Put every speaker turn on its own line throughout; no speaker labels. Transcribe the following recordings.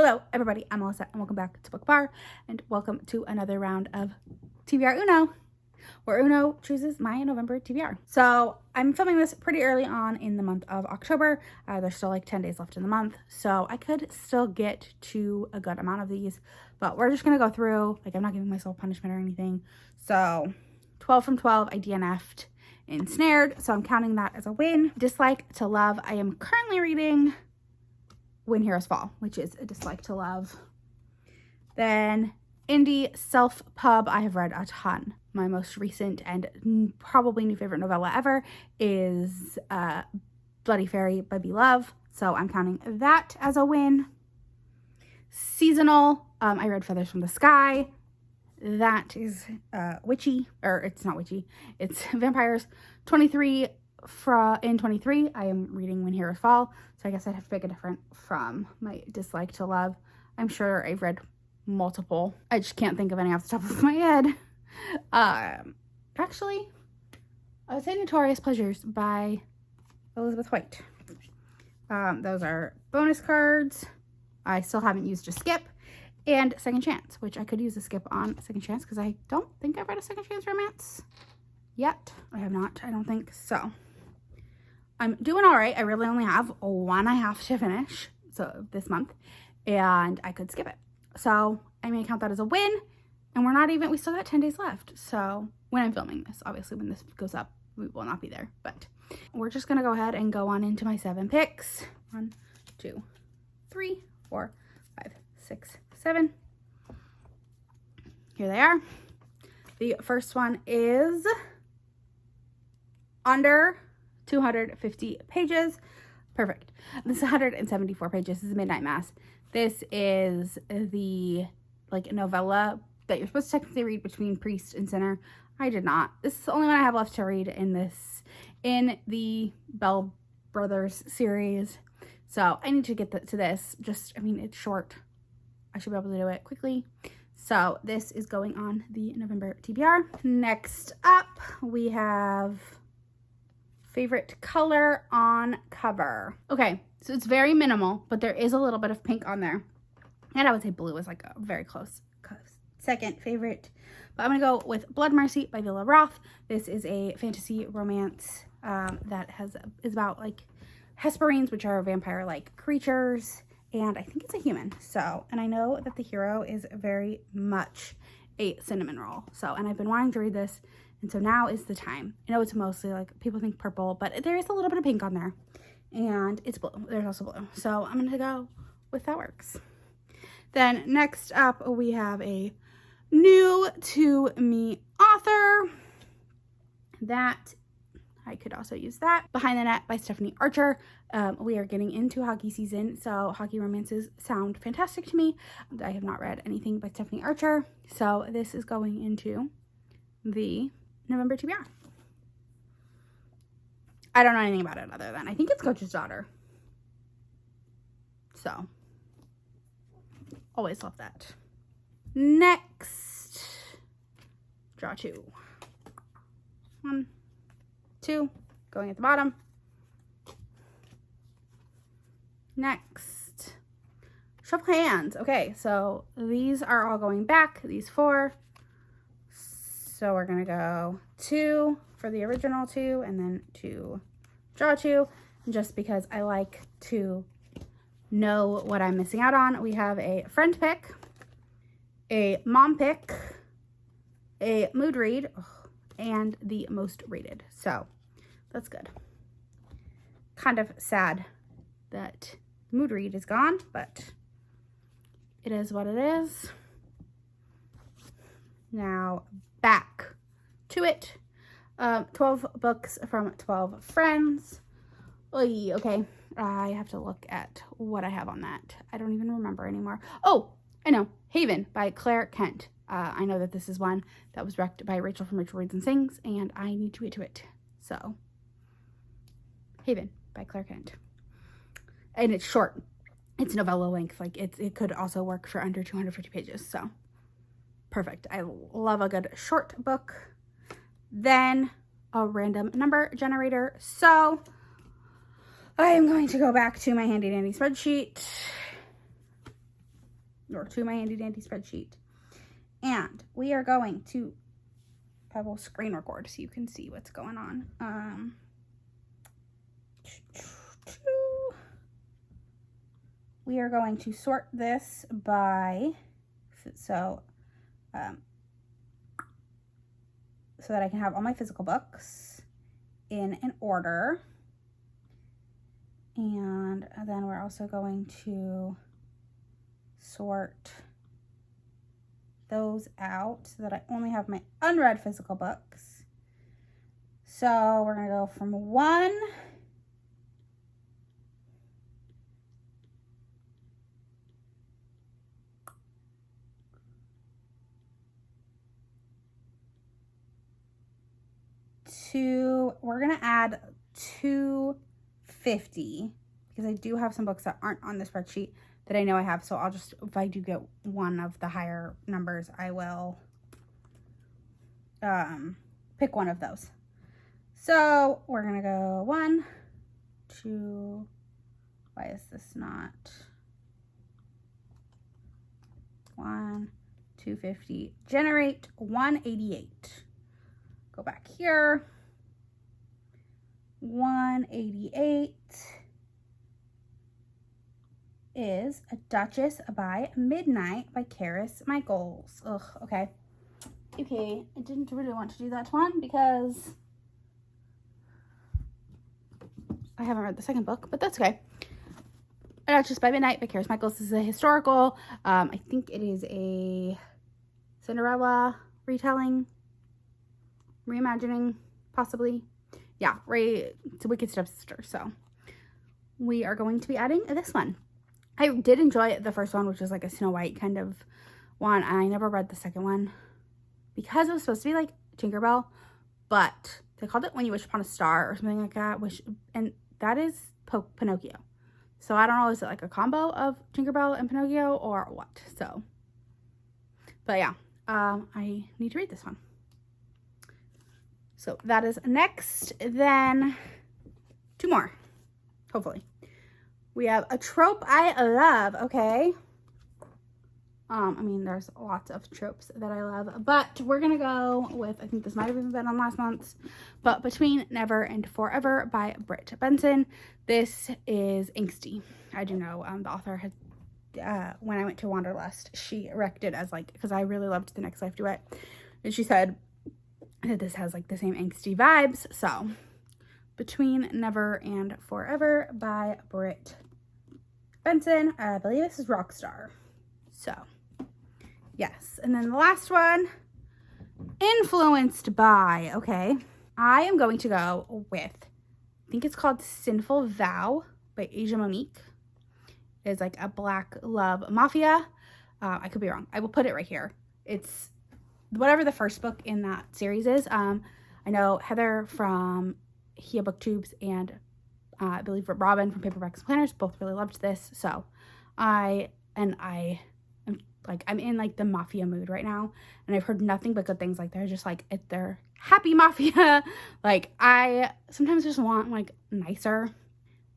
Hello, everybody. I'm Melissa, and welcome back to Book Bar, and welcome to another round of TBR Uno, where Uno chooses my November TBR. So I'm filming this pretty early on in the month of October. There's still like 10 days left in the month, so I could still get to a good amount of these, but we're just gonna go through. Like, I'm not giving myself punishment or anything. So 12 from 12, I DNF'd Ensnared, so I'm counting that as a win. Dislike to Love, I am currently reading When Heroes Fall, which is a dislike to love. Then Indie Self Pub, I have read a ton. My most recent and probably new favorite novella ever is Bloody Fairy by B. Love, so I'm counting that as a win. Seasonal, I read Feathers from the Sky. That is witchy, or it's not witchy, it's vampires. 23 in 23, I am reading When Heroes Fall, so I guess I'd have to pick a different from my dislike to love. I'm sure I've read multiple. I just can't think of any off the top of my head. Actually, I would say Notorious Pleasures by Elizabeth White. Those are bonus cards. I still haven't used a skip. And Second Chance, which I could use a skip on Second Chance because I don't think I've read a Second Chance romance yet. I have not, I don't think so. I'm doing all right. I really only have one I have to finish this month, and I could skip it. So I may count that as a win, and we still got 10 days left. So when I'm filming this, obviously when this goes up, we will not be there, but we're just gonna go ahead and go on into my 7 picks. 1, 2, 3, 4, 5, 6, 7. Here they are. The first one is under 250 pages. Perfect. This is 174 pages. This is Midnight Mass. This is the novella that you're supposed to technically read between priest and sinner. I did not. This is the only one I have left to read in the Bell Brothers series. So I need to get to this. It's short. I should be able to do it quickly. So this is going on the November TBR. Next up, we have favorite color on cover. Okay, so it's very minimal, but there is a little bit of pink on there. And I would say blue is like a very close second favorite. But I'm gonna go with Blood Mercy by Vela Roth. This is a fantasy romance that is about like Hesperines, which are vampire-like creatures. And I think it's a human. So, and I know that the hero is very much a cinnamon roll. So, and I've been wanting to read this. And so now is the time. I know it's mostly like people think purple, but there is a little bit of pink on there. And it's blue. There's also blue. So I'm going to go with that works. Then next up, we have a new to me author. That I could also use that. Behind the Net by Stephanie Archer. We are getting into hockey season, so hockey romances sound fantastic to me. I have not read anything by Stephanie Archer, so this is going into the November TBR. I don't know anything about it other than I think it's Coach's Daughter. So, always love that. Next, draw 2. 1, 2, going at the bottom. Next, shuffle hands. Okay, so these are all going back, these 4. So we're gonna go 2 for the original 2, and then 2, draw 2, just because I like to know what I'm missing out on. We have a friend pick, a mom pick, a mood read, and the most rated. So that's good. Kind of sad that mood read is gone, but it is what it is. Now back to it. 12 books from 12 friends. Oy, okay, I have to look at what I have on that. I don't even remember anymore. Oh, I know. Haven by Claire Kent. I know that this is one that was wrecked by Rachel from Rachel Reads and Sings, and I need to get to it. So, Haven by Claire Kent. And it's short. It's novella length. Like, it could also work for under 250 pages. So, perfect. I love a good short book. Then, a random number generator. So, I am going to go back to my handy dandy spreadsheet. or to my handy dandy spreadsheet. And we are going to, I will screen record so you can see what's going on. We are going to sort this by, so that I can have all my physical books in an order. And then we're also going to sort those out so that I only have my unread physical books. So we're going to go from 1 to, we're going to add 250 because I do have some books that aren't on the spreadsheet that I know I have. So I'll just, if I do get one of the higher numbers, I will pick one of those. So we're going to go 1, 2, why is this not? 1, 250, generate 188. Go back here. 188 is A Duchess by Midnight by Charis Michaels. Ugh, okay. Okay, I didn't really want to do that one because I haven't read the second book, but that's okay. A Duchess by Midnight by Charis Michaels. This is a historical. I think it is a Cinderella retelling, reimagining, possibly. Yeah, it's a Wicked Stepsister. So we are going to be adding this one. I did enjoy the first one, which was like a Snow White kind of one. I never read the second one because it was supposed to be like Tinkerbell, but they called it When You Wish Upon a Star or something like that. And that is Pinocchio. So I don't know, is it like a combo of Tinkerbell and Pinocchio or what? So, but yeah, I need to read this one. So that is next. Then 2 more, hopefully. We have A Trope I Love, okay. I mean, there's lots of tropes that I love, but we're gonna go with, I think this might have even been on last month's, but Between Never and Forever by Britt Benson. This is angsty. I do know the author had, when I went to Wanderlust, she wrecked it as like, because I really loved The Next Life Duet, and she said that this has like the same angsty vibes. So Between Never and Forever by Britt Benson. I believe this is Rockstar. So yes, and then the last one, Influenced by, okay. I am going to go with, I think it's called Sinful Vow by Monique. It's like a Black love mafia. I could be wrong. I will put it right here. It's whatever the first book in that series is. I know Heather from Hia Booktubes and I believe Robin from Paperbacks and Planners both really loved this. So I'm in like the mafia mood right now, and I've heard nothing but good things. Like they're just like, they're happy mafia. Like I sometimes just want like nicer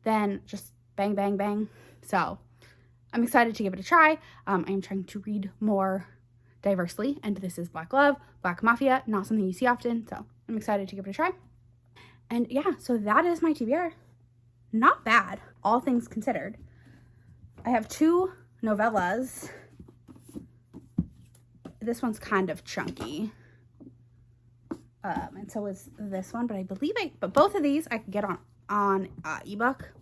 than just bang, bang, bang. So I'm excited to give it a try. I'm trying to read more diversely, and this is Black love, Black mafia, not something you see often. So I'm excited to give it a try. And yeah, so that is my TBR. Not bad, all things considered. I have 2 novellas. This one's kind of chunky. And so is this one, but I believe but both of these I could get on ebook.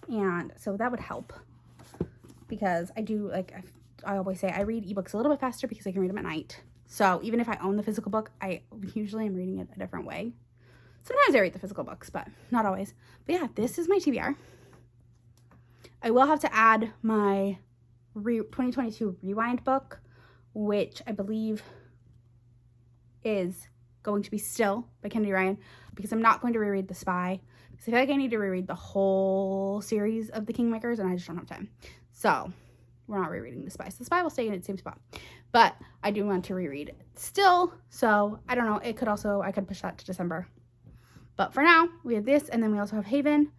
And so that would help because I do, like I always say, I read ebooks a little bit faster because I can read them at night. So even if I own the physical book, I usually am reading it a different way. Sometimes I read the physical books, but not always. But yeah, this is my TBR. I will have to add my 2022 Rewind book, which I believe is going to be Still by Kennedy Ryan, because I'm not going to reread The Spy, because I feel like I need to reread the whole series of the Kingmakers, and I just don't have time. So we're not rereading The Spy. So The Spy will stay in its same spot. But I do want to reread Still, so I don't know. It could also, I could push that to December. But for now, we have this, and then we also have Haven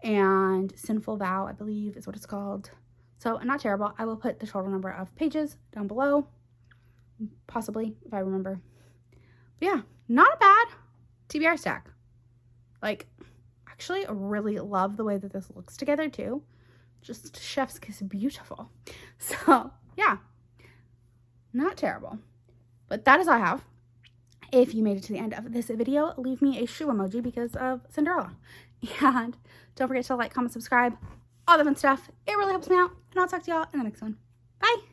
and Sinful Vow, I believe is what it's called. So not terrible. I will put the total number of pages down below, possibly, if I remember. But yeah, not a bad TBR stack. Like, actually, I really love the way that this looks together too. Just chef's kiss beautiful. So yeah, not terrible. But that is all I have. If you made it to the end of this video, leave me a shoe emoji because of Cinderella. And don't forget to like, comment, subscribe, all the fun stuff. It really helps me out. And I'll talk to y'all in the next one. Bye.